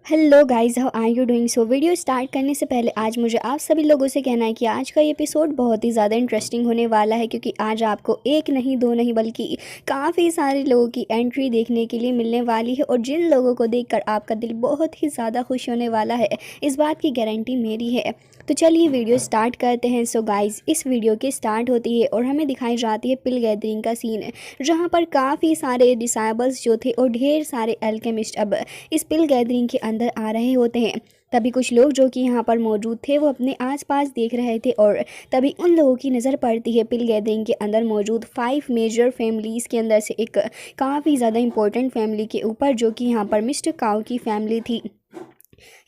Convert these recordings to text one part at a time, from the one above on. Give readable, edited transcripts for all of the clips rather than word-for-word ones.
Hello guys, how are you doing. Video start करने से पहले आज मुझे आप सभी लोगों से कहना है कि आज का ये एपिसोड बहुत ही ज़्यादा इंटरेस्टिंग होने वाला है, क्योंकि आज आपको एक नहीं दो नहीं बल्कि काफ़ी सारे लोगों की एंट्री देखने के लिए मिलने वाली है, और जिन लोगों को देखकर आपका दिल बहुत ही ज़्यादा खुश होने वाला है, इस बात की गारंटी मेरी है। तो चलिए वीडियो स्टार्ट करते हैं। गाइस, इस वीडियो की स्टार्ट होती है और हमें दिखाई जाती है पिल गैदरिंग का सीन, जहाँ पर काफ़ी सारे डिसाइबल्स जो थे और ढेर सारे एल्केमिस्ट अब इस पिल गैदरिंग के अंदर आ रहे होते हैं। तभी कुछ लोग जो कि यहाँ पर मौजूद थे वो अपने आसपास देख रहे थे, और तभी उन लोगों की नज़र पड़ती है पिल गैदरिंग के अंदर मौजूद 5 मेजर फैमिलीज़ के अंदर से एक काफ़ी ज़्यादा इंपॉर्टेंट फैमिली के ऊपर, जो कि यहाँ पर मिस्टर काउ की फैमिली थी।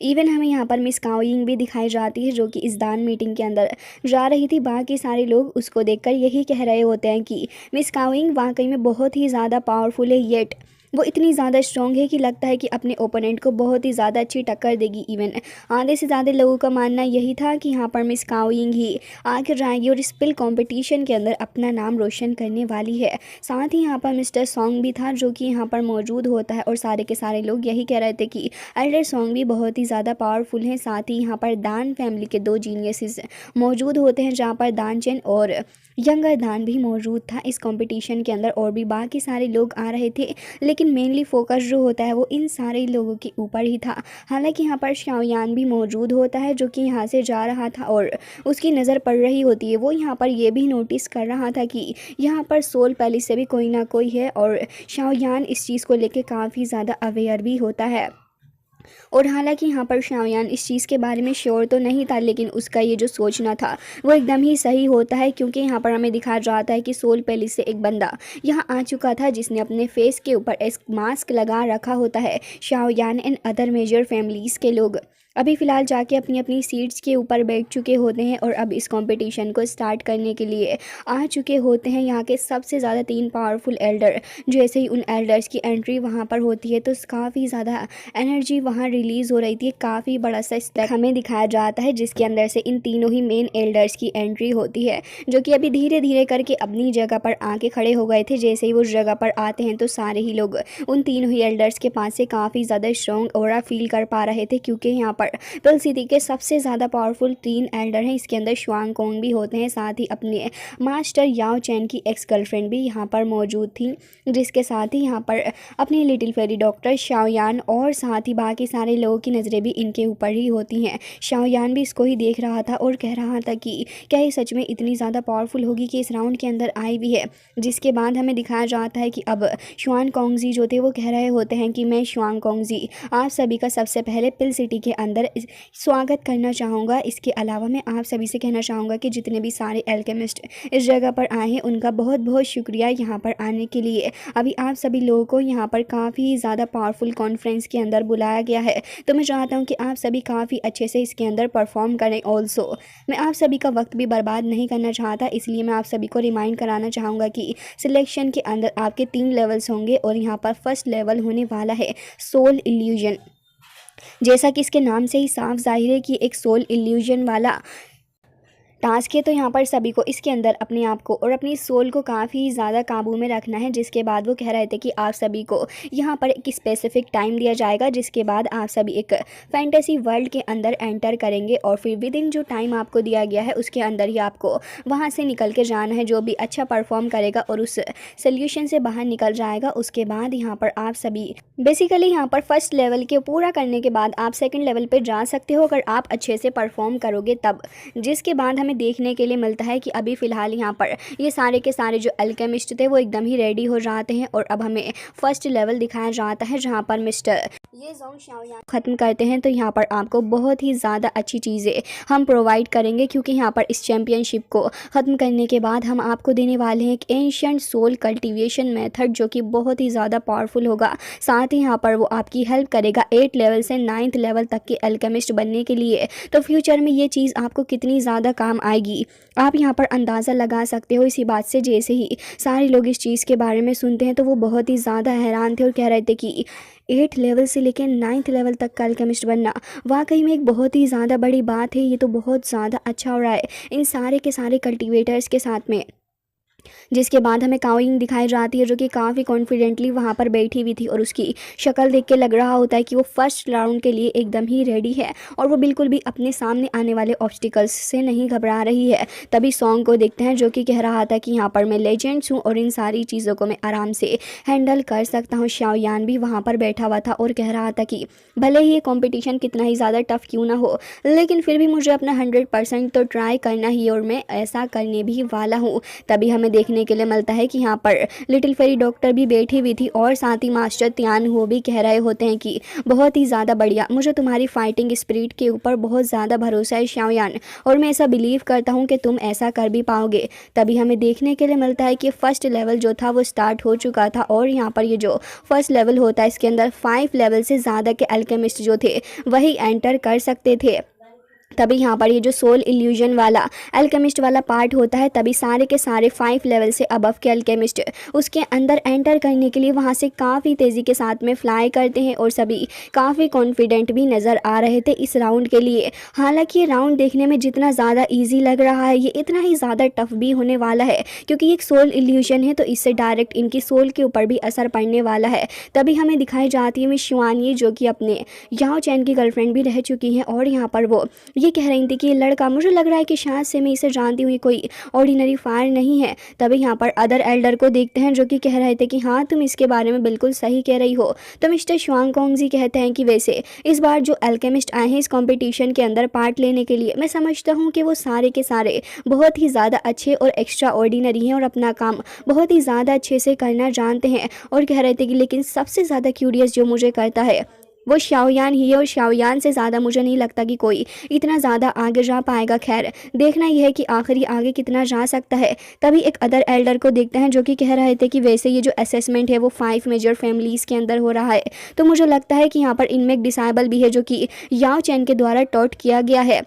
इवन हमें यहाँ पर मिस काउइंग भी दिखाई जाती है, जो कि इस दान मीटिंग के अंदर जा रही थी। बाकी सारे लोग उसको देखकर यही कह रहे होते हैं कि मिस काउइंग वाकई में बहुत ही ज़्यादा पावरफुल है, येट वो इतनी ज़्यादा स्ट्रॉन्ग है कि लगता है कि अपने ओपोनेंट को बहुत ही ज़्यादा अच्छी टक्कर देगी। इवन आधे से ज़्यादा लोगों का मानना यही था कि यहाँ पर मिस काउइंग ही आगे जाएगी और इस पिल कॉम्पिटिशन के अंदर अपना नाम रोशन करने वाली है। साथ ही यहाँ पर मिस्टर सॉन्ग भी था, जो कि यहाँ पर मौजूद होता है, और सारे के सारे लोग यही कह रहे थे कि एल्डर सॉन्ग भी बहुत ही ज़्यादा पावरफुल हैं। साथ ही यहाँ पर दान फैमिली के 2 जीनियसेस मौजूद होते हैं, जहाँ पर दान चैन और यंगर दान भी मौजूद था इस कंपटीशन के अंदर, और भी बाकी सारे लोग आ रहे थे। लेकिन मेनली फोकस जो होता है वो इन सारे लोगों के ऊपर ही था। हालांकि यहाँ पर शाओयान भी मौजूद होता है, जो कि यहाँ से जा रहा था और उसकी नज़र पड़ रही होती है। वो यहाँ पर ये भी नोटिस कर रहा था कि यहाँ पर सोल पैलेस से भी कोई ना कोई है, और शाओयान इस चीज़ को लेकर काफ़ी ज़्यादा अवेयर भी होता है। और हालांकि यहाँ पर शाओयान इस चीज़ के बारे में श्योर तो नहीं था, लेकिन उसका ये जो सोचना था वो एकदम ही सही होता है, क्योंकि यहाँ पर हमें दिखा जाता है कि सोल पैलेस से एक बंदा यहाँ आ चुका था, जिसने अपने फेस के ऊपर एक मास्क लगा रखा होता है। शाओयान एंड अदर मेजर फैमिलीज़ के लोग अभी फ़िलहाल जाके अपनी अपनी सीट्स के ऊपर बैठ चुके होते हैं, और अब इस कंपटीशन को स्टार्ट करने के लिए आ चुके होते हैं यहाँ के सबसे ज़्यादा 3 पावरफुल एल्डर। जैसे ही उन एल्डर्स की एंट्री वहाँ पर होती है तो काफ़ी ज़्यादा एनर्जी वहाँ रिलीज़ हो रही थी। काफ़ी बड़ा सा स्टेप हमें दिखाया जाता है, जिसके अंदर से इन तीनों ही मेन एल्डर्स की एंट्री होती है, जो कि अभी धीरे धीरे करके अपनी जगह पर आके खड़े हो गए थे। जैसे ही वो उस जगह पर आते हैं तो सारे ही लोग उन तीनों ही एल्डर्स के पास से काफ़ी ज़्यादा स्ट्रॉन्ग ऑरा फील कर पा रहे थे, क्योंकि यहाँ पर पिल सिटी के सबसे ज़्यादा पावरफुल 3 एल्डर हैं। इसके अंदर शुआंग कोंग भी होते हैं, साथ ही अपने मास्टर याओ चैन की एक्स गर्लफ्रेंड भी यहाँ पर मौजूद थी, जिसके साथ ही यहाँ पर अपनी लिटिल फेरी डॉक्टर शाओयान, और साथ ही बाकी सारे लोगों की नज़रें भी इनके ऊपर ही होती हैं। शाओयान भी इसको ही देख रहा था और कह रहा था कि क्या ये सच में इतनी ज़्यादा पावरफुल होगी कि इस राउंड के अंदर आई भी है। जिसके बाद हमें दिखाया जाता है कि अब शुआन कोंगजी जो थे वो कह रहे होते हैं कि मैं शुआन कोंगजी आप सभी का सबसे पहले पिल सिटी के अंदर स्वागत करना चाहूँगा। इसके अलावा मैं आप सभी से कहना चाहूँगा कि जितने भी सारे एल्केमिस्ट इस जगह पर आए हैं उनका बहुत बहुत शुक्रिया यहाँ पर आने के लिए। अभी आप सभी लोगों को यहाँ पर काफ़ी ज़्यादा पावरफुल कॉन्फ्रेंस के अंदर बुलाया गया है, तो मैं चाहता हूँ कि आप सभी काफ़ी अच्छे से इसके अंदर परफॉर्म करें। ऑल्सो मैं आप सभी का वक्त भी बर्बाद नहीं करना चाहता, इसलिए मैं आप सभी को रिमाइंड कराना चाहूँगा कि सिलेक्शन के अंदर आपके 3 लेवल्स होंगे, और यहाँ पर फर्स्ट लेवल होने वाला है सोल इल्यूजन। जैसा कि इसके नाम से ही साफ जाहिर है कि एक सोल इल्यूजन वाला टास्क है, तो यहाँ पर सभी को इसके अंदर अपने आप को और अपनी सोल को काफ़ी ज़्यादा काबू में रखना है। जिसके बाद वो कह रहे थे कि आप सभी को यहाँ पर एक स्पेसिफिक टाइम दिया जाएगा, जिसके बाद आप सभी एक फैंटेसी वर्ल्ड के अंदर एंटर करेंगे, और फिर विद इन जो टाइम आपको दिया गया है उसके अंदर ही आपको वहाँ से निकल के जाना है। जो भी अच्छा परफॉर्म करेगा और उस सोल्यूशन से बाहर निकल जाएगा, उसके बाद यहाँ पर आप सभी बेसिकली यहाँ पर फर्स्ट लेवल के पूरा करने के बाद आप सेकेंड लेवल पर जा सकते हो, अगर आप अच्छे से परफॉर्म करोगे तब। जिसके बाद हमें देखने के लिए मिलता है कि अभी फ़िलहाल यहाँ पर ये सारे के सारे जो अल्केमिस्ट थे वो एकदम ही रेडी हो जाते हैं, और अब हमें फर्स्ट लेवल दिखाया जाता है, जहाँ पर मिस्टर ये जोंग शाओयान ख़त्म करते हैं। तो यहाँ पर आपको बहुत ही ज़्यादा अच्छी चीज़ें हम प्रोवाइड करेंगे, क्योंकि यहाँ पर इस चैम्पियनशिप को ख़त्म करने के बाद हम आपको देने वाले हैं एक एंशिएंट सोल कल्टीवेशन मेथड, जो कि बहुत ही ज़्यादा पावरफुल होगा। साथ ही यहाँ पर वो आपकी हेल्प करेगा 8 लेवल से 9th लेवल तक के अल्केमिस्ट बनने के लिए। तो फ्यूचर में ये चीज़ आपको कितनी ज़्यादा काम आएगी आप यहाँ पर अंदाज़ा लगा सकते हो इसी बात से। जैसे ही सारे लोग इस चीज़ के बारे में सुनते हैं तो वो बहुत ही ज़्यादा हैरान थे और कह रहे थे कि 8 लेवल से लेकर 9th लेवल तक का अल्केमिस्ट बनना वाकई में एक बहुत ही ज़्यादा बड़ी बात है। ये तो बहुत ज़्यादा अच्छा हो रहा है इन सारे के सारे कल्टीवेटर्स के साथ में। जिसके बाद हमें काओयिंग दिखाई जाती है जो कि काफ़ी कॉन्फिडेंटली वहाँ पर बैठी हुई थी और उसकी शक्ल देख के लग रहा होता है कि वो फर्स्ट राउंड के लिए एकदम ही रेडी है और वो बिल्कुल भी अपने सामने आने वाले ऑब्स्टिकल्स से नहीं घबरा रही है। तभी सॉन्ग को देखते हैं जो कि कह रहा था कि यहाँ पर मैं लेजेंड्स हूँ और इन सारी चीज़ों को मैं आराम से हैंडल कर सकता हूँ। शाओयान भी वहाँ पर बैठा हुआ था और कह रहा था कि भले ही ये कॉम्पिटिशन कितना ही ज़्यादा टफ क्यों ना हो, लेकिन फिर भी मुझे अपना 100% तो ट्राई करना ही और मैं ऐसा करने भी वाला हूँ। तभी हमें देखने के लिए मिलता है कि यहाँ पर लिटिल फेरी डॉक्टर भी बैठी हुई थी और साथ ही मास्टर त्यान हो भी कह रहे होते हैं कि बहुत ही ज़्यादा बढ़िया, मुझे तुम्हारी फाइटिंग स्पिरिट के ऊपर बहुत ज़्यादा भरोसा है शाओयान, और मैं ऐसा बिलीव करता हूँ कि तुम ऐसा कर भी पाओगे। तभी हमें देखने के लिए मिलता है कि फर्स्ट लेवल जो था वो स्टार्ट हो चुका था और यहाँ पर ये जो फर्स्ट लेवल होता है इसके अंदर 5 लेवल से ज़्यादा के अल्केमिस्ट जो थे वही एंटर कर सकते थे। तभी यहाँ पर ये जो सोल इल्यूजन वाला अल्केमिस्ट वाला पार्ट होता है, तभी सारे के सारे 5 लेवल से अबव के अल्केमिस्ट उसके अंदर एंटर करने के लिए वहाँ से काफ़ी तेज़ी के साथ में फ्लाई करते हैं और सभी काफ़ी कॉन्फिडेंट भी नज़र आ रहे थे इस राउंड के लिए। हालांकि ये राउंड देखने में जितना ज़्यादा ईजी लग रहा है ये इतना ही ज़्यादा टफ भी होने वाला है, क्योंकि एक सोल इल्यूजन है तो इससे डायरेक्ट इनकी सोल के ऊपर भी असर पड़ने वाला है। तभी हमें दिखाई जाती है मिस शिवानी जो कि अपने याओ चैन की गर्लफ्रेंड भी रह चुकी हैं और यहाँ पर वो ये कह रही थी कि ये लड़का, मुझे लग रहा है कि शायद से मैं इसे जानती हुई कोई ऑर्डिनरी फायर नहीं है। तभी यहाँ पर अदर एल्डर को देखते हैं जो कि कह रहे थे कि हाँ तुम इसके बारे में बिल्कुल सही कह रही हो। तो मिस्टर शुआंग कोंगजी कहते हैं कि वैसे इस बार जो अल्केमिस्ट आए हैं इस कंपटीशन के अंदर पार्ट लेने के लिए, मैं समझता हूँ कि वो सारे के सारे बहुत ही ज़्यादा अच्छे और एक्स्ट्रा ऑर्डिनरी हैं और अपना काम बहुत ही ज़्यादा अच्छे से करना जानते हैं। और कह रहे थे कि लेकिन सबसे ज़्यादा क्यूरियस जो मुझे करता है वो शाओयान ही है और शाओयान से ज़्यादा मुझे नहीं लगता कि कोई इतना ज़्यादा आगे जा पाएगा। खैर देखना यह है कि आखिर आगे कितना जा सकता है। तभी एक अदर एल्डर को देखते हैं जो कि कह रहे थे कि वैसे ये जो असेसमेंट है वो 5 मेजर फैमिलीज़ के अंदर हो रहा है, तो मुझे लगता है कि यहाँ पर इनमें एक डिसाइबल भी है जो कि याओ चैन के द्वारा टॉट किया गया है,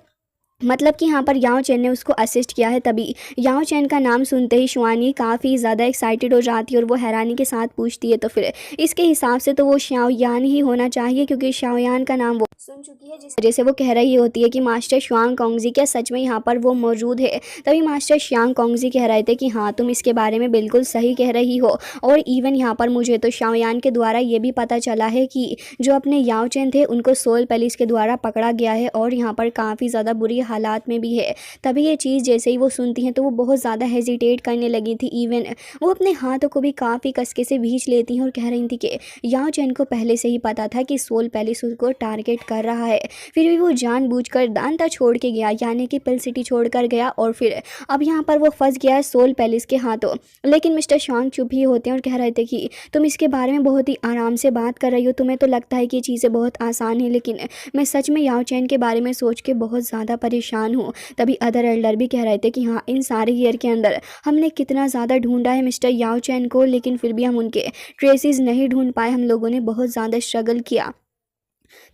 मतलब कि यहाँ पर याओ चैन ने उसको असिस्ट किया है। तभी याओ चैन का नाम सुनते ही शुआनी काफ़ी ज़्यादा एक्साइटेड हो जाती है और वो हैरानी के साथ पूछती है तो फिर इसके हिसाब से तो वो शाओयान ही होना चाहिए, क्योंकि शाओयान का नाम वो सुन चुकी है, जिस वजह से वो कह रही होती है कि मास्टर शुआंग कोंगजी क्या सच में यहाँ पर वो मौजूद है। तभी मास्टर शुआंग कोंगजी कह रहे थे कि हाँ तुम इसके बारे में बिल्कुल सही कह रही हो, और इवन यहाँ पर मुझे तो शाओयान के द्वारा ये भी पता चला है कि जो अपने याओ चैन थे उनको सोल पैलेस के द्वारा पकड़ा गया है और यहाँ पर काफ़ी ज़्यादा बुरी हालात में भी है। तभी ये चीज़ जैसे ही वो सुनती हैं तो वो बहुत ज़्यादा हेजिटेट करने लगी थी, इवन वो अपने हाथों को भी काफ़ी कसके से भींच लेती हैं और कह रही थी कि याओ चैन को पहले से ही पता था कि सोल पैलेस उसको टारगेट कर रहा है, फिर भी वो जानबूझकर दांता छोड़ के गया, यानी कि पिल सिटी छोड़ कर गया और फिर अब यहाँ पर वो फंस गया है सोल पैलेस के हाथों। लेकिन मिस्टर शुआंग चुप ही होते हैं और कह रहे थे कि तुम इसके बारे में बहुत ही आराम से बात कर रही हो, तुम्हें तो लगता है कि ये चीज़ें बहुत आसान है, लेकिन मैं सच में याओ चैन के बारे में सोच के बहुत ज़्यादा परेशान हूँ। तभी अदर एल्डर भी कह रहे थे कि हाँ इन सारे ईयर के अंदर हमने कितना ज़्यादा ढूंढा है मिस्टर याओ चैन को, लेकिन फिर भी हम उनके ट्रेसेस नहीं ढूंढ पाए, हम लोगों ने बहुत ज़्यादा स्ट्रगल किया।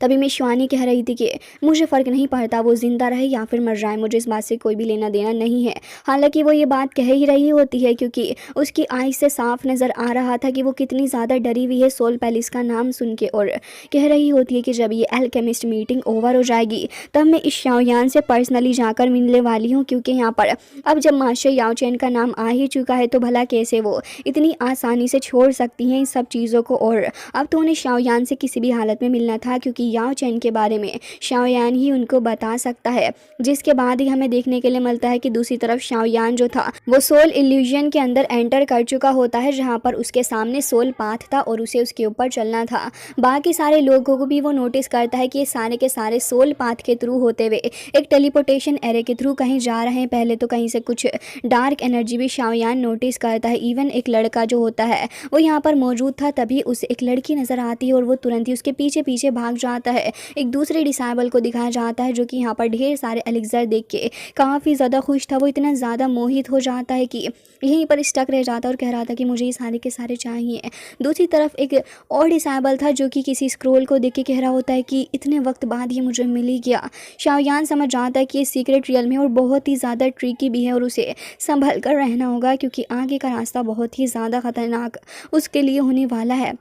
तभी मैं शिवानी कह रही थी कि मुझे फ़र्क नहीं पड़ता वो ज़िंदा रहे या फिर मर जाए, मुझे इस बात से कोई भी लेना देना नहीं है। हालांकि वो ये बात कह ही रही होती है क्योंकि उसकी आई से साफ नज़र आ रहा था कि वो कितनी ज़्यादा डरी हुई है सोल पैलेस का नाम सुन के, और कह रही होती है कि जब ये अल्केमिस्ट मीटिंग ओवर हो जाएगी तब मैं इस शाओयान से पर्सनली जाकर मिलने वाली हूँ, क्योंकि यहाँ पर अब जब मास्टर याओ चैन का नाम आ ही चुका है तो भला कैसे वो इतनी आसानी से छोड़ सकती हैं इन सब चीज़ों को। और अब तो उन्हें शाओयान से किसी भी हालत में मिलना था, क्योंकि याओ चैन के बारे में शाओयान ही उनको बता सकता है। जिसके बाद ही हमें देखने के लिए मिलता है कि दूसरी तरफ शाओयान जो था वो सोल इल्यूजन के अंदर एंटर कर चुका होता है, जहां पर उसके सामने सोल पाथ था और उसे उसके ऊपर चलना था। बाकी सारे लोगों को भी वो नोटिस करता है कि ये सारे के सारे सोल पाथ के थ्रू होते हुए एक टेलीपोर्टेशन एरे के थ्रू कहीं जा रहे हैं। पहले तो कहीं से कुछ डार्क एनर्जी भी शाओयान नोटिस करता है। इवन एक लड़का जो होता है वो यहाँ पर मौजूद था, तभी उसे एक लड़की नज़र आती है और वो तुरंत ही उसके पीछे पीछे भाग जाता है। एक दूसरे डिसाइबल को दिखाया जाता है जो कि यहाँ पर ढेर सारे एलिक्सर देख के काफ़ी ज़्यादा खुश था। वो इतना ज़्यादा मोहित हो जाता है कि यहीं पर स्टक रह जाता है और कह रहा था कि मुझे ये सारे के सारे चाहिए। दूसरी तरफ एक और डिसाइबल था जो कि किसी स्क्रोल को देख के कह रहा होता है कि इतने वक्त बाद ये मुझे मिल ही गया। शाओयान समझ जाता है कि ये सीक्रेट रियल में और बहुत ही ज़्यादा ट्रिकी भी है और उसे संभल कर रहना होगा, क्योंकि आगे का रास्ता बहुत ही ज़्यादा ख़तरनाक उसके लिए होने वाला है।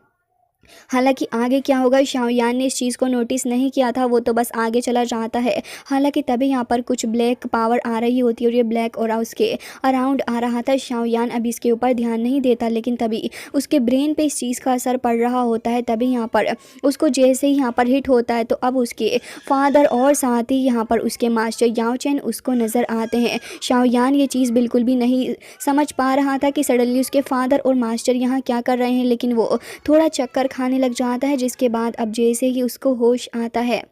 हालांकि आगे क्या होगा शाओयान ने इस चीज़ को नोटिस नहीं किया था, वो तो बस आगे चला जाता है। हालांकि तभी यहाँ पर कुछ ब्लैक पावर आ रही होती है और ये ब्लैक और उसके अराउंड आ रहा था। शाओयान अभी इसके ऊपर ध्यान नहीं देता, लेकिन तभी उसके ब्रेन पे इस चीज़ का असर पड़ रहा होता है। तभी यहाँ पर उसको जैसे ही यहाँ पर हिट होता है तो अब उसके फादर और साथ ही यहाँ पर उसके मास्टर याओ चैन उसको नज़र आते हैं। शाओयान ये चीज़ बिल्कुल भी नहीं समझ पा रहा था कि सडनली उसके फादर और मास्टर यहाँ क्या कर रहे हैं, लेकिन वो थोड़ा चक्कर खाने लग जाता है। जिसके बाद अब जैसे ही उसको होश आता है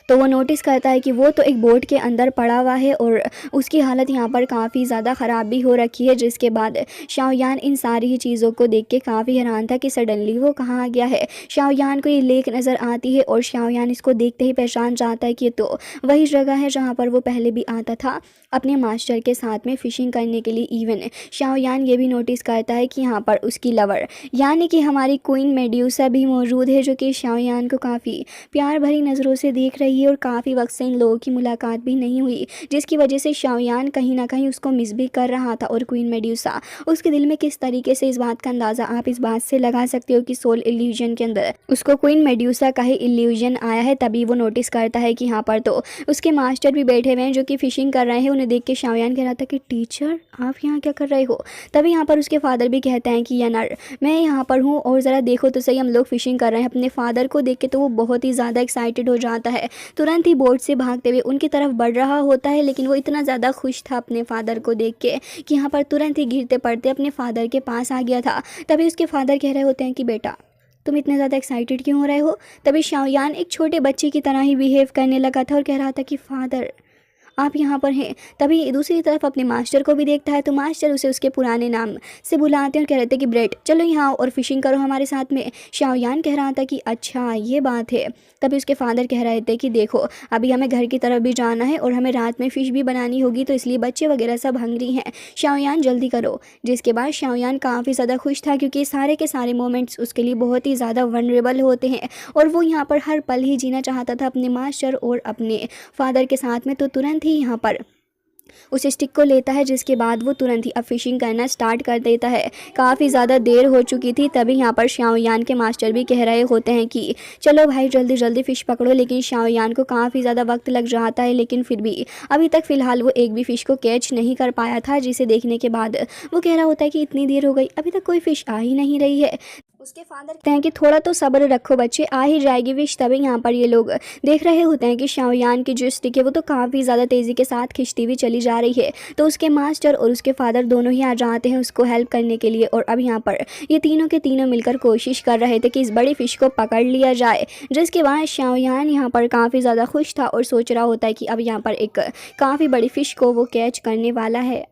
तो वो नोटिस करता है कि वो तो एक बोट के अंदर पड़ा हुआ है और उसकी हालत यहाँ पर काफ़ी ज़्यादा ख़राब भी हो रखी है। जिसके बाद शाओयान इन सारी ही चीज़ों को देख के काफ़ी हैरान था कि सडनली वो कहाँ आ गया है। शाओयान को ये लेक नज़र आती है और शाओयान इसको देखते ही पहचान जाता है कि तो वही जगह है जहाँ पर वो पहले भी आता था अपने मास्टर के साथ में फ़िशिंग करने के लिए। इवन शाओयान ये भी नोटिस करता है कि यहाँ पर उसकी लवर यानी कि हमारी क्वीन मेड्यूसा भी मौजूद है, जो कि शाओयान को काफ़ी प्यार भरी नज़रों से देख रही है और काफ़ी वक्त से इन लोगों की मुलाकात भी नहीं हुई, जिसकी वजह से शाओयान कहीं ना कहीं उसको मिस भी कर रहा था। और क्वीन मेड्यूसा उसके दिल में किस तरीके से, इस बात का अंदाज़ा आप इस बात से लगा सकते हो कि सोल इल्यूजन के अंदर उसको क्वीन मेड्यूसा का ही इल्यूजन आया है। तभी वो नोटिस करता है कि यहाँ पर तो उसके मास्टर भी बैठे हुए हैं जो कि फ़िशिंग कर रहे हैं। उन्हें देख के शाओयान कह रहा था कि टीचर आप यहाँ क्या कर रहे हो। तभी यहाँ पर उसके फादर भी कहते हैं कि यानर मैं यहाँ पर हूँ और ज़रा देखो तो सही, हम लोग फ़िशिंग कर रहे हैं। अपने फादर को देख के तो वो बहुत ही ज़्यादा एक्साइटेड हो जाता है, तुरंत ही बोट से भागते हुए उनकी तरफ बढ़ रहा होता है। लेकिन वो इतना ज़्यादा खुश था अपने फादर को देख के कि यहाँ पर तुरंत ही गिरते पड़ते अपने फादर के पास आ गया था। तभी उसके फादर कह रहे होते हैं कि बेटा तुम इतने ज़्यादा एक्साइटेड क्यों हो रहे हो। तभी शाओयान एक छोटे बच्चे की तरह ही बिहेव करने लगा था और कह रहा था कि फादर आप यहाँ पर हैं। तभी दूसरी तरफ अपने मास्टर को भी देखता है तो मास्टर उसे उसके पुराने नाम से बुलाते हैं और कह रहे थे कि ब्रेट चलो यहाँ आओ और फिशिंग करो हमारे साथ में। शाओयान कह रहा था कि अच्छा ये बात है। तभी उसके फादर कह रहे थे कि देखो अभी हमें घर की तरफ भी जाना है और हमें रात में फ़िश भी बनानी होगी, तो इसलिए बच्चे वगैरह सब हंग्री हैं, शाओयान जल्दी करो। जिसके बाद शाओयान काफ़ी ज़्यादा खुश था क्योंकि सारे के सारे मोमेंट्स उसके लिए बहुत ही ज़्यादा वनरेबल होते हैं और वो यहाँ पर हर पल ही जीना चाहता था अपने मास्टर और अपने फादर के साथ में। तो तुरंत ही यहाँ पर उस स्टिक को लेता है, जिसके बाद वो तुरंत ही अब फिशिंग करना स्टार्ट कर देता है। काफ़ी ज़्यादा देर हो चुकी थी। तभी यहाँ पर शाओयान के मास्टर भी कह रहे होते हैं कि चलो भाई जल्दी जल्दी फ़िश पकड़ो, लेकिन शाओयान को काफ़ी ज़्यादा वक्त लग जाता है। लेकिन फिर भी अभी तक फ़िलहाल वो एक भी फ़िश को कैच नहीं कर पाया था, जिसे देखने के बाद वो कह रहा होता है कि इतनी देर हो गई अभी तक कोई फ़िश आ ही नहीं रही है। उसके फादर कहते हैं कि थोड़ा तो सब्र रखो बच्चे, आ ही जाएगी विश। तभी यहाँ पर ये लोग देख रहे होते हैं कि शाओयान की जो स्टिक है वो तो काफ़ी ज़्यादा तेज़ी के साथ खिंचती हुई चली जा रही है। तो उसके मास्टर और उसके फादर दोनों ही आ जाते हैं उसको हेल्प करने के लिए। और अब यहाँ पर ये तीनों के तीनों मिलकर कोशिश कर रहे थे कि इस बड़ी फ़िश को पकड़ लिया जाए। जिसके बाद शाओयान यहाँ पर काफ़ी ज़्यादा खुश था और सोच रहा होता है कि अब यहाँ पर एक काफ़ी बड़ी फ़िश को वो कैच करने वाला है।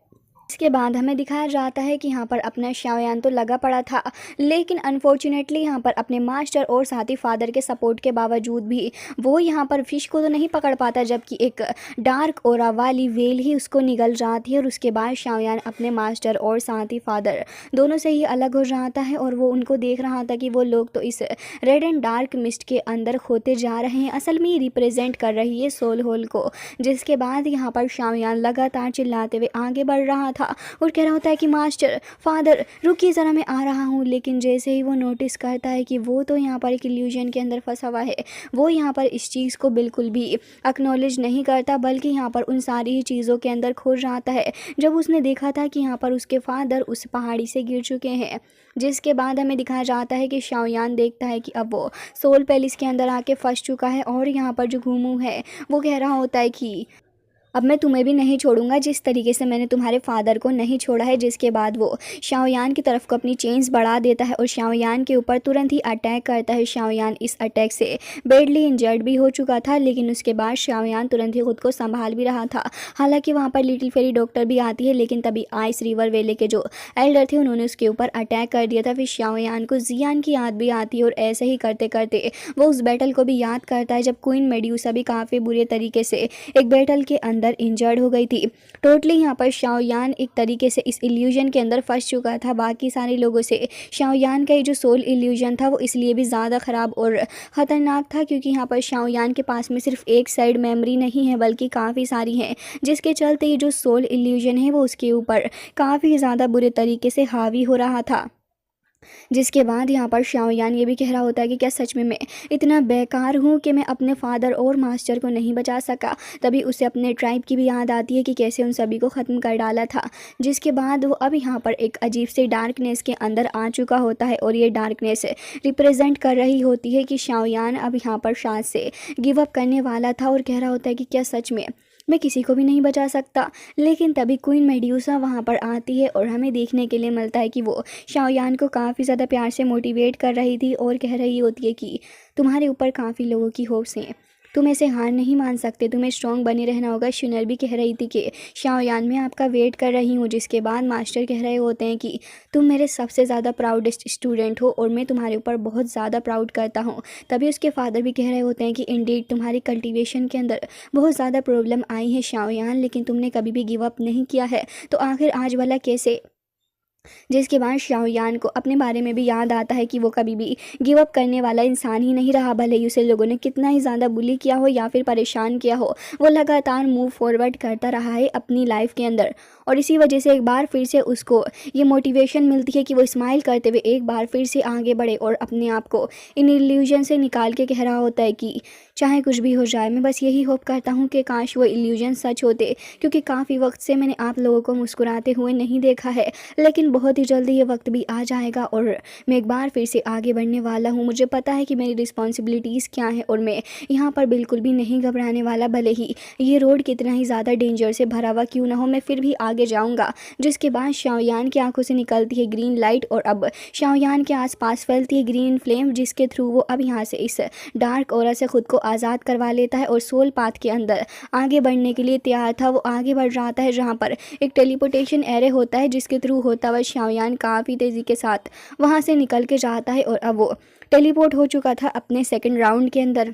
इसके बाद हमें दिखाया जाता है कि यहाँ पर अपना शाओयान तो लगा पड़ा था, लेकिन अनफॉर्चुनेटली यहाँ पर अपने मास्टर और साथ ही फादर के सपोर्ट के बावजूद भी वो यहाँ पर फ़िश को तो नहीं पकड़ पाता, जबकि एक डार्क ओरा वाली वेल ही उसको निगल जाती है। और उसके बाद शाओयान अपने मास्टर और साथ ही फादर दोनों से ही अलग हो जाता है और वो उनको देख रहा था कि वो लोग तो इस रेड एंड डार्क मिस्ट के अंदर खोते जा रहे हैं, असल में रिप्रेजेंट कर रही है सोल होल को। जिसके बाद यहाँ पर शाओयान लगातार चिल्लाते हुए आगे बढ़ रहा था और कह रहा होता है कि मास्टर फादर रुकिए ज़रा मैं आ रहा हूँ। लेकिन जैसे ही वो नोटिस करता है कि वो तो यहाँ पर एक इल्यूजन के अंदर फंसा हुआ है, वो यहाँ पर इस चीज़ को बिल्कुल भी एक्नॉलेज नहीं करता, बल्कि यहाँ पर उन सारी ही चीज़ों के अंदर खो जाता है। जब उसने देखा था कि यहाँ पर उसके फादर उस पहाड़ी से गिर चुके हैं। जिसके बाद हमें दिखाया जाता है कि शाओयान देखता है कि अब वो सोल पैलेस के अंदर आके फंस चुका है और यहाँ पर जो घूमू है वो कह रहा होता है कि अब मैं तुम्हें भी नहीं छोड़ूंगा जिस तरीके से मैंने तुम्हारे फादर को नहीं छोड़ा है। जिसके बाद वो शाओयान की तरफ को अपनी चेन्स बढ़ा देता है और शाओयान के ऊपर तुरंत ही अटैक करता है। शाओयान इस अटैक से बैडली इंजर्ड भी हो चुका था, लेकिन उसके बाद शाओयान तुरंत ही खुद को संभाल भी रहा था। हालांकि वहाँ पर लिटिल फेरी डॉक्टर भी आती है, लेकिन तभी आइस रिवर वेले के जो एल्डर थे उन्होंने उसके ऊपर अटैक कर दिया था। फिर शाओयान को जियान की याद भी आती है और ऐसे ही करते करते वो उस बैटल को भी याद करता है जब क्वीन मेड्यूसा भी काफ़ी बुरे तरीके से एक बैटल के अंदर इंजर्ड हो गई थी। टोटली यहाँ पर शाओयान एक तरीके से इस इल्यूजन के अंदर फंस चुका था। बाकी सारे लोगों से शाओयान का ये जो सोल इल्यूजन था वो इसलिए भी ज़्यादा ख़राब और ख़तरनाक था क्योंकि यहाँ पर शाओयान के पास में सिर्फ एक साइड मेमोरी नहीं है बल्कि काफ़ी सारी हैं, जिसके चलते ये जो सोल इल्यूजन है वो उसके ऊपर काफ़ी ज़्यादा बुरे तरीके से हावी हो रहा था। जिसके बाद यहाँ पर शाओयान ये भी कह रहा होता है कि क्या सच में मैं इतना बेकार हूँ कि मैं अपने फादर और मास्टर को नहीं बचा सका। तभी उसे अपने ट्राइब की भी याद आती है कि कैसे उन सभी को ख़त्म कर डाला था। जिसके बाद वो अब यहाँ पर एक अजीब से डार्कनेस के अंदर आ चुका होता है और ये डार्कनेस रिप्रेजेंट कर रही होती है कि शाओयान अब यहाँ पर शायद से गिव अप करने वाला था और कह रहा होता है कि क्या सच में मैं किसी को भी नहीं बचा सकता। लेकिन तभी क्वीन मेड्यूसा वहाँ पर आती है और हमें देखने के लिए मिलता है कि वो शाओयान को काफ़ी ज़्यादा प्यार से मोटिवेट कर रही थी और कह रही होती है कि तुम्हारे ऊपर काफ़ी लोगों की होप्स हैं, तुम ऐसे हार नहीं मान सकते, तुम्हें स्ट्रॉन्ग बने रहना होगा। शुनर भी कह रही थी कि शाओयान मैं आपका वेट कर रही हूँ। जिसके बाद मास्टर कह रहे होते हैं कि तुम मेरे सबसे ज़्यादा प्राउडेस्ट स्टूडेंट हो और मैं तुम्हारे ऊपर बहुत ज़्यादा प्राउड करता हूँ। तभी उसके फादर भी कह रहे होते हैं कि इंडीड तुम्हारी कल्टीवेशन के अंदर बहुत ज़्यादा प्रॉब्लम आई है शाओयान, लेकिन तुमने कभी भी गिव अप नहीं किया है, तो आखिर आज वाला कैसे। जिसके बाद शाओयान को अपने बारे में भी याद आता है कि वो कभी भी गिव अप करने वाला इंसान ही नहीं रहा। भले ही उसे लोगों ने कितना ही ज़्यादा बुली किया हो या फिर परेशान किया हो, वो लगातार मूव फॉरवर्ड करता रहा है अपनी लाइफ के अंदर। और इसी वजह से एक बार फिर से उसको ये मोटिवेशन मिलती है कि वो स्माइल करते हुए एक बार फिर से आगे बढ़े और अपने आप को इन इल्यूजन से निकाल के कह रहा होता है कि चाहे कुछ भी हो जाए, मैं बस यही होप करता हूँ कि काश वो इल्यूजन सच होते, क्योंकि काफ़ी वक्त से मैंने आप लोगों को मुस्कुराते हुए नहीं देखा है। लेकिन बहुत ही जल्दी ये वक्त भी आ जाएगा और मैं एक बार फिर से आगे बढ़ने वाला हूँ। मुझे पता है कि मेरी रिस्पॉन्सिबिलिटीज़ क्या हैं और मैं यहाँ पर बिल्कुल भी नहीं घबराने वाला। भले ही ये रोड कितना ही ज़्यादा डेंजर से भरा हुआ क्यों ना हो, मैं फिर भी आगे जाऊँगा। जिसके बाद शाओयान की आंखों से निकलती है ग्रीन लाइट और अब शाओयान के आसपास फैलती है ग्रीन फ्लेम, जिसके थ्रू वो अब यहाँ से इस डार्क ऑरा से खुद को आज़ाद करवा लेता है और सोल पाथ के अंदर आगे बढ़ने के लिए तैयार था। वो आगे बढ़ जाता है जहाँ पर एक टेलीपोर्टेशन एरे होता है, जिसके थ्रू होता हुआ शाओयान काफ़ी तेज़ी के साथ वहाँ से निकल के जाता है और अब वो टेलीपोर्ट हो चुका था अपने सेकंड राउंड के अंदर।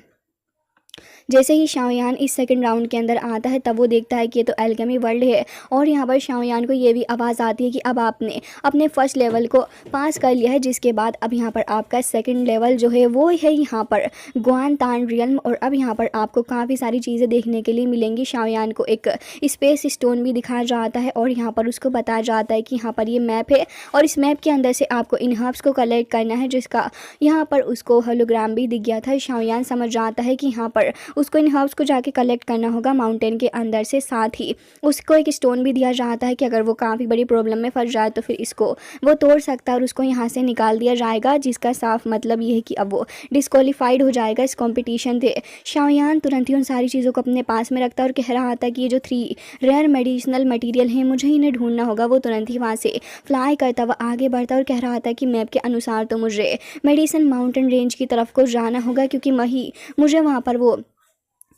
जैसे ही शाओयान इस सेकंड राउंड के अंदर आता है तब वो देखता है कि ये तो एल्केमी वर्ल्ड है और यहाँ पर शाओयान को ये भी आवाज़ आती है कि अब आपने अपने फर्स्ट लेवल को पास कर लिया है। जिसके बाद अब यहाँ पर आपका सेकंड लेवल जो है वो है यहाँ पर ग्वानतान रियल्म और अब यहाँ पर आपको काफ़ी सारी चीज़ें देखने के लिए मिलेंगी। शाओयान को एक स्पेस स्टोन भी दिखाया जाता है और यहाँ पर उसको बताया जाता है कि यहाँ पर ये मैप है और इस मैप के अंदर से आपको इन हर्ब्स को कलेक्ट करना है, जिसका यहाँ पर उसको होलोग्राम भी दिख गया था। शाओयान समझ जाता है कि यहाँ पर उसको इन हर्ब्स को जाके कलेक्ट करना होगा माउंटेन के अंदर से। साथ ही उसको एक स्टोन भी दिया जाता है कि अगर वो काफ़ी बड़ी प्रॉब्लम में फंस जाए तो फिर इसको वो तोड़ सकता है और उसको यहाँ से निकाल दिया जाएगा, जिसका साफ मतलब ये है कि अब वो डिस्क्वालीफाइड हो जाएगा इस कॉम्पिटिशन से। शाओयान तुरंत ही उन सारी चीज़ों को अपने पास में रखता है और कह रहा था कि ये जो 3 रेयर मेडिसिनल मटीरियल हैं मुझे इन्हें ढूंढना होगा। वो तुरंत ही वहाँ से फ्लाई करता हुआ आगे बढ़ता और कह रहा था कि मैप के अनुसार तो मुझे मेडिसन माउंटेन रेंज की तरफ को जाना होगा, क्योंकि मुझे वहाँ पर वो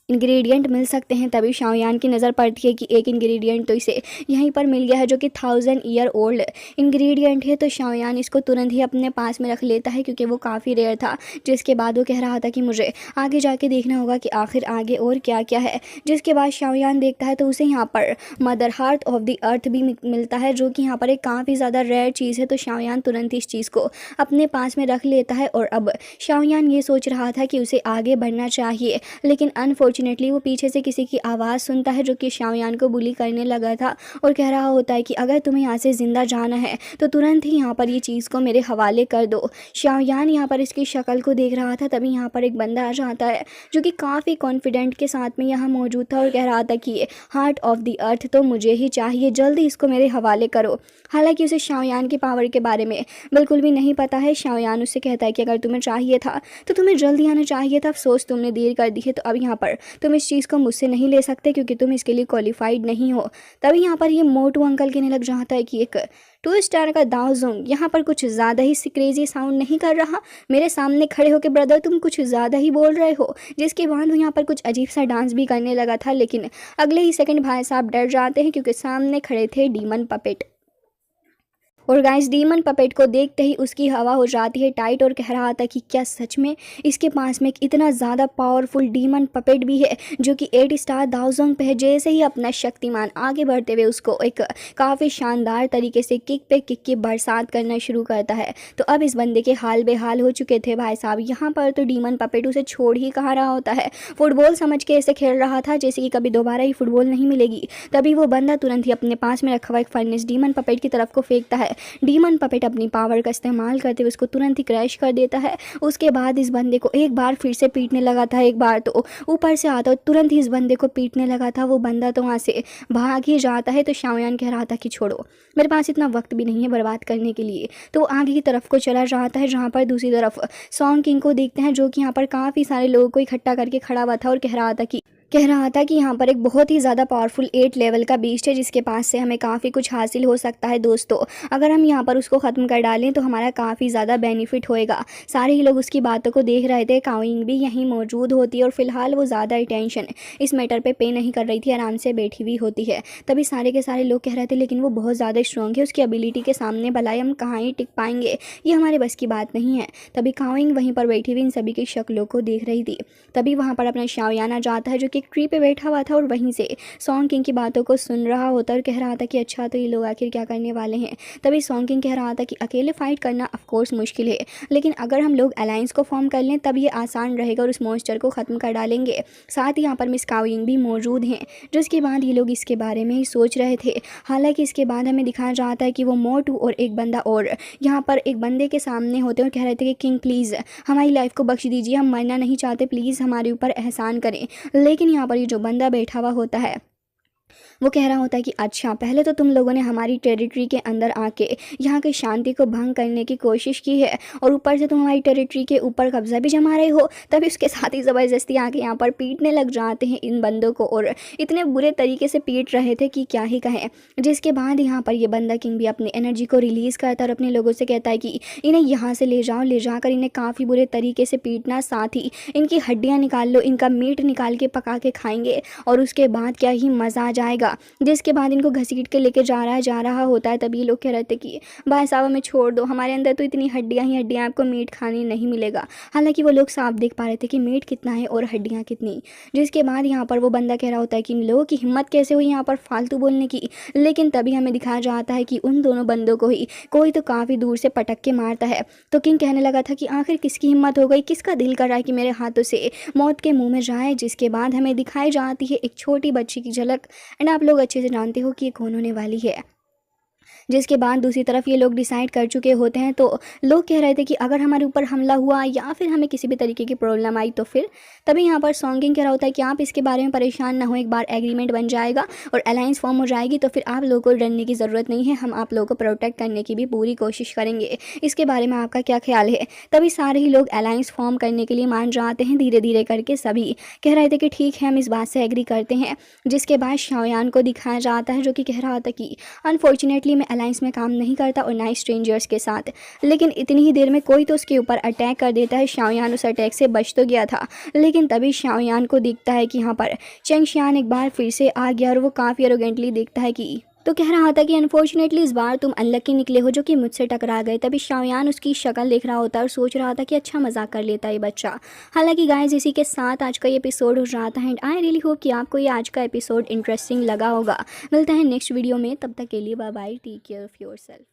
इंग्रेडिएंट मिल सकते हैं। तभी शाओयान की नज़र पड़ती है कि एक इंग्रेडिएंट तो इसे यहीं पर मिल गया है जो कि 1000 ईयर ओल्ड इंग्रेडिएंट है। तो शाओयान इसको तुरंत ही अपने पास में रख लेता है क्योंकि वो काफ़ी रेयर था। जिसके बाद वो कह रहा था कि मुझे आगे जाके देखना होगा कि आखिर आगे और क्या क्या है। जिसके बाद शाओयान देखता है तो उसे यहाँ पर mother heart of the earth भी मिलता है, जो कि यहाँ पर एक काफ़ी ज़्यादा रेयर चीज़ है। तो शाओयान तुरंत इस चीज़ को अपने पास में रख लेता है और अब शाओयान ये सोच रहा था कि उसे आगे बढ़ना चाहिए, लेकिन अनफॉर्चुनेटली वो पीछे से किसी की आवाज़ सुनता है जो कि शाओयान को बुली करने लगा था और कह रहा होता है कि अगर तुम्हें यहाँ से ज़िंदा जाना है तो तुरंत ही यहाँ पर ये चीज़ को मेरे हवाले कर दो। शाओयान यहाँ पर इसकी शक्ल को देख रहा था, तभी यहाँ पर एक बंदा आ जाता है जो कि काफ़ी कॉन्फिडेंट के साथ में यहाँ मौजूद था और कह रहा था कि ये हार्ट ऑफ द अर्थ तो मुझे ही चाहिए, जल्दी इसको मेरे हवाले करो। हालांकि उसे शाओयान की पावर के बारे में बिल्कुल भी नहीं पता है। शाओयान उससे कहता है कि अगर तुम्हें चाहिए था तो तुम्हें जल्दी आना चाहिए था, अफसोस तुमने देर कर दी है, तो अब यहाँ पर तुम इस चीज़ को मुझसे नहीं ले सकते क्योंकि तुम इसके लिए क्वालिफाइड नहीं हो। तभी यहाँ पर ये मोटू अंकल कहने लग जाता है कि एक 2 स्टार का दाव जोंग यहाँ पर कुछ ज़्यादा ही क्रेजी साउंड नहीं कर रहा, मेरे सामने खड़े होकर ब्रदर तुम कुछ ज़्यादा ही बोल रहे हो। जिसके बाद वो यहाँ पर कुछ अजीब सा डांस भी करने लगा था, लेकिन अगले ही सेकंड भाई साहब डर जाते हैं क्योंकि सामने खड़े थे डीमन पपेट। और गाइस डीमन पपेट को देखते ही उसकी हवा हो जाती है टाइट और कह रहा था कि क्या सच में इसके पास में एक इतना ज़्यादा पावरफुल डीमन पपेट भी है जो कि 8 स्टार दाओजोंग पे है। जैसे ही अपना शक्तिमान आगे बढ़ते हुए उसको एक काफ़ी शानदार तरीके से किक पे किक की बरसात करना शुरू करता है। तो अब इस बंदे के हाल बेहाल हो चुके थे भाई साहब। यहाँ पर तो डीमन पपेट उसे छोड़ ही कहाँ रहा होता है, फुटबॉल समझ के ऐसे खेल रहा था जैसे कि कभी दोबारा ही फुटबॉल नहीं मिलेगी। तभी वो बंदा तुरंत ही अपने पास में रखा हुआ एक फर्नेस डीमन पपेट की तरफ को फेंकता है डीमन पपेट अपनी पावर का इस्तेमाल करते हुए उसको तुरंत ही क्रैश कर देता है। उसके बाद इस बंदे को एक बार फिर से पीटने लगा था, एक बार तो ऊपर से आता और तुरंत ही इस बंदे को पीटने लगा था। वो बंदा तो वहाँ से भाग ही जाता है। तो शाओयान कह रहा था कि छोड़ो, मेरे पास इतना वक्त भी नहीं है बर्बाद करने के लिए। तो आगे की तरफ को चला जाता है, जहाँ पर दूसरी तरफ सॉन्ग किंग को देखते हैं, जो कि यहाँ पर काफ़ी सारे लोगों को इकट्ठा करके खड़ा हुआ था और कह रहा था कि यहाँ पर एक बहुत ही ज़्यादा पावरफुल 8 लेवल का बीस्ट है, जिसके पास से हमें काफ़ी कुछ हासिल हो सकता है दोस्तों। अगर हम यहाँ पर उसको ख़त्म कर डालें तो हमारा काफ़ी ज़्यादा बेनिफिट होएगा। सारे ही लोग उसकी बातों को देख रहे थे। काउइंग भी यहीं मौजूद होती है और फिलहाल वो ज़्यादा अटेंशन इस मैटर पर पे नहीं कर रही थी, आराम से बैठी हुई होती है। तभी सारे के सारे लोग कह रहे थे लेकिन वो बहुत ज़्यादा स्ट्रॉन्ग है, उसकी एबिलिटी के सामने भलाई हम कहाँ ही टिक पाएंगे, ये हमारे बस की बात नहीं है। तभी काउइंग वहीं पर बैठी हुई इन सभी की शक्लों को देख रही थी। तभी वहाँ पर अपना शाओयान आ जाता है, जो कि एक ट्री पे बैठा हुआ था और वहीं से सॉन्ग किंग की बातों को सुन रहा होता और कह रहा था कि अच्छा तो ये लोग आखिर क्या करने वाले हैं। तभी सॉन्ग किंग कह रहा था कि अकेले फाइट करना ऑफ कोर्स मुश्किल है, लेकिन अगर हम लोग अलायंस को फॉर्म कर लें तब ये आसान रहेगा और उस मॉन्स्टर को ख़त्म कर डालेंगे। साथ ही यहाँ पर मिस काउइंग भी मौजूद हैं। जिसके बाद ये लोग इसके बारे में ही सोच रहे थे। हालांकि इसके बाद हमें दिखाया जाता है कि वो मोटू और एक बंदा और यहाँ पर एक बंदे के सामने होते और कह रहे थे कि किंग प्लीज़ हमारी लाइफ को बख्श दीजिए, हम मरना नहीं चाहते, प्लीज़ हमारे ऊपर एहसान करें। लेकिन यहाँ पर ये जो बंदा बैठा हुआ होता है वो कह रहा होता है कि अच्छा पहले तो तुम लोगों ने हमारी टेरिटरी के अंदर आके यहाँ की शांति को भंग करने की कोशिश की है और ऊपर से तुम हमारी टेरिटरी के ऊपर कब्जा भी जमा रहे हो। तभी उसके साथ ही ज़बरदस्ती आके यहाँ पर पीटने लग जाते हैं इन बंदों को और इतने बुरे तरीके से पीट रहे थे कि क्या ही कहें। जिसके बाद यहाँ पर ये बंदा किंग भी अपनी एनर्जी को रिलीज़ करता है और अपने लोगों से कहता है कि इन्हें यहाँ से ले जाओ, ले जाकर इन्हें काफ़ी बुरे तरीके से पीटना, साथ ही इनकी हड्डियाँ निकाल लो, इनका मीट निकाल के पका के खाएंगे और उसके बाद क्या ही मज़ा आ जाएगा। जिसके बाद इनको घसीट के लेके जा रहा होता है। तभी लोग कह रहे थे कि भाई साहब हमें छोड़ दो, हमारे अंदर तो इतनी हड्डियाँ ही हड्डियाँ, आपको मीट खाने नहीं मिलेगा। हालांकि वो लोग साफ देख पा रहे थे कि मीट कितना है और हड्डियाँ कितनी। जिसके बाद यहाँ पर वो बंदा कह रहा होता है कि इन लोगों की हिम्मत कैसे हुई यहाँ पर फालतू बोलने की। लेकिन तभी हमें दिखाया जाता है कि उन दोनों बंदों को ही कोई तो काफ़ी दूर से पटक के मारता है। तो किंग कहने लगा था कि आखिर किसकी हिम्मत हो गई, किसका दिल कर रहा है कि मेरे हाथों से मौत के मुँह में जाए। जिसके बाद हमें दिखाई जाती है एक छोटी बच्ची की झलक, एंड आप लोग अच्छे से जानते हो कि ये कौन होने वाली है। जिसके बाद दूसरी तरफ ये लोग डिसाइड कर चुके होते हैं। तो लोग कह रहे थे कि अगर हमारे ऊपर हमला हुआ या फिर हमें किसी भी तरीके की प्रॉब्लम आई तो फिर। तभी यहाँ पर सॉन्ग किंग कह रहा होता है कि आप इसके बारे में परेशान ना हो, एक बार एग्रीमेंट बन जाएगा और अलायंस फॉर्म हो जाएगी तो फिर आप लोगों को डरने की ज़रूरत नहीं है, हम आप लोगों को प्रोटेक्ट करने की भी पूरी कोशिश करेंगे। इसके बारे में आपका क्या ख्याल है। तभी सारे ही लोग अलायंस फॉर्म करने के लिए मान जाते हैं। धीरे धीरे करके सभी कह रहे थे कि ठीक है, हम इस बात से एग्री करते हैं। जिसके बाद शाओयान को दिखाया जाता है, जो कि कह रहा था कि अनफॉर्चुनेटली मैं अलायंस में काम नहीं करता और ना स्ट्रेंजर्स के साथ। लेकिन इतनी ही देर में कोई तो उसके ऊपर अटैक कर देता है। शाओयान उस अटैक से बच तो गया था, लेकिन तभी शाओयान को दिखता है कि यहाँ पर चेंगशियान एक बार फिर से आ गया और वो काफ़ी एरोगेंटली देखता है कि तो कह रहा था कि अनफॉर्चुनेटली इस बार तुम अनलकी निकले हो, जो कि मुझसे टकरा गए। तभी शाओयान उसकी शक्ल देख रहा होता है और सोच रहा था कि अच्छा मजाक कर लेता है ये बच्चा। हालांकि गाइस इसी के साथ आज का ये एपिसोड हो जाता है एंड आई रियली होप कि आपको ये आज का एपिसोड इंटरेस्टिंग लगा होगा। मिलते हैं नेक्स्ट वीडियो में, तब तक के लिए bye bye, take care of yourself.